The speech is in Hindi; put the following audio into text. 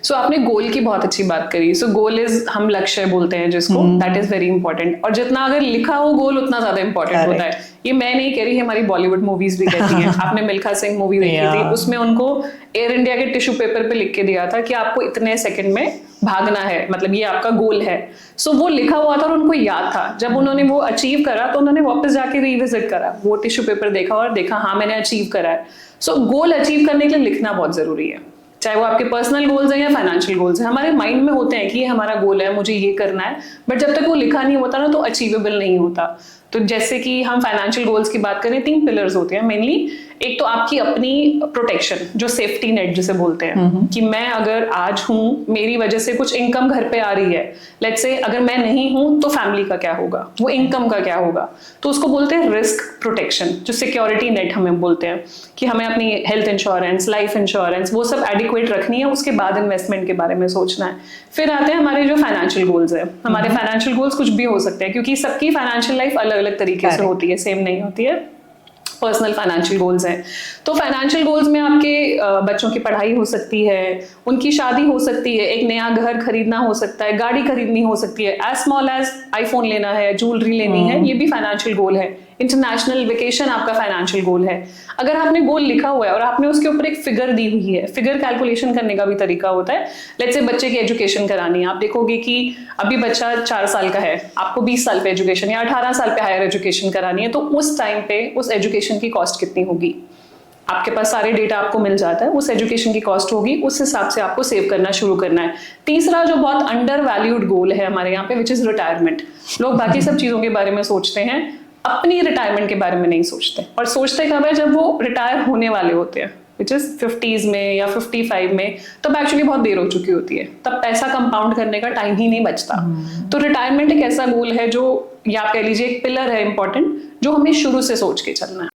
सो आपने गोल की बहुत अच्छी बात करी। सो गोल इज, हम लक्ष्य बोलते हैं जिसको, दैट इज वेरी इंपॉर्टेंट। और जितना अगर लिखा हो गोल उतना ज्यादा इंपॉर्टेंट होता है। ये मैं नहीं कह रही, हमारी बॉलीवुड मूवीज भी कहती हैं। आपने मिल्खा सिंह मूवी देखी थी, उसमें उनको एयर इंडिया के टिश्यू पेपर पे लिख के दिया था कि आपको इतने सेकंड में भागना है, मतलब ये आपका गोल है। सो वो लिखा हुआ था और उनको याद था। जब उन्होंने वो अचीव करा तो उन्होंने वापस जाके रिविजिट करा, वो टिश्यू पेपर देखा और देखा हाँ मैंने अचीव करा है। सो गोल अचीव करने के लिए लिखना बहुत जरूरी है, चाहे वो आपके पर्सनल गोल्स हैं या फाइनेंशियल गोल्स हैं। हमारे माइंड में होते हैं कि ये हमारा गोल है, मुझे ये करना है, बट जब तक वो लिखा नहीं होता ना तो अचीवेबल नहीं होता। तो जैसे कि हम फाइनेंशियल गोल्स की बात करें, 3 पिलर्स होते हैं मेनली। एक तो आपकी अपनी प्रोटेक्शन, जो सेफ्टी नेट जिसे बोलते हैं, कि मैं अगर आज हूं, मेरी वजह से कुछ इनकम घर पे आ रही है, लेट्स से अगर मैं नहीं हूं तो फैमिली का क्या होगा, वो इनकम का क्या होगा, तो उसको बोलते हैं रिस्क प्रोटेक्शन, जो सिक्योरिटी नेट हमें बोलते हैं कि हमें अपनी हेल्थ इंश्योरेंस, लाइफ इंश्योरेंस, वो सब एडिक्वेट रखनी है। उसके बाद इन्वेस्टमेंट के बारे में सोचना है। फिर आते हैं हमारे जो फाइनेंशियल गोल्स है। हमारे फाइनेंशियल गोल्स कुछ भी हो सकते हैं, क्योंकि सबकी फाइनेंशियल लाइफ अलग अलग तरीके से होती है, सेम नहीं होती है। पर्सनल फाइनेंशियल गोल्स हैं, तो फाइनेंशियल गोल्स में आपके बच्चों की पढ़ाई हो सकती है, उनकी शादी हो सकती है, एक नया घर खरीदना हो सकता है, गाड़ी खरीदनी हो सकती है, एज स्मॉल एज आईफोन लेना है, ज्वेलरी लेनी है, ये भी फाइनेंशियल गोल है। इंटरनेशनल वेकेशन आपका फाइनेंशियल गोल है। अगर आपने गोल लिखा हुआ है और आपने उसके ऊपर एक फिगर दी हुई है, फिगर कैलकुलेशन करने का भी तरीका होता है। लेट्स से बच्चे की एजुकेशन करानी है, आप देखोगे कि अभी बच्चा 4 साल का है, आपको 20 साल पे एजुकेशन या 18 साल पे हायर एजुकेशन करानी है, तो उस टाइम पे उस एजुकेशन की कॉस्ट कितनी होगी? आपके पास सारे डेटा आपको मिल जाता है, उस एजुकेशन की कॉस्ट होगी, उस हिसाब से आपको सेव करना शुरू करना है। तीसरा जो बहुत अंडर वैल्यूड गोल है हमारे यहाँ पे, विच इज रिटायरमेंट। लोग बाकी सब चीजों के बारे में सोचते हैं, अपनी रिटायरमेंट के बारे में नहीं सोचते। और सोचते कब है? जब वो रिटायर होने वाले होते हैं, विच इज 50s में या 55 में, तब एक्चुअली बहुत देर हो चुकी होती है, तब पैसा कंपाउंड करने का टाइम ही नहीं बचता। तो रिटायरमेंट एक ऐसा गोल है जो, या आप कह लीजिए एक पिलर है इंपॉर्टेंट, जो हमें शुरू से सोच के चलना है।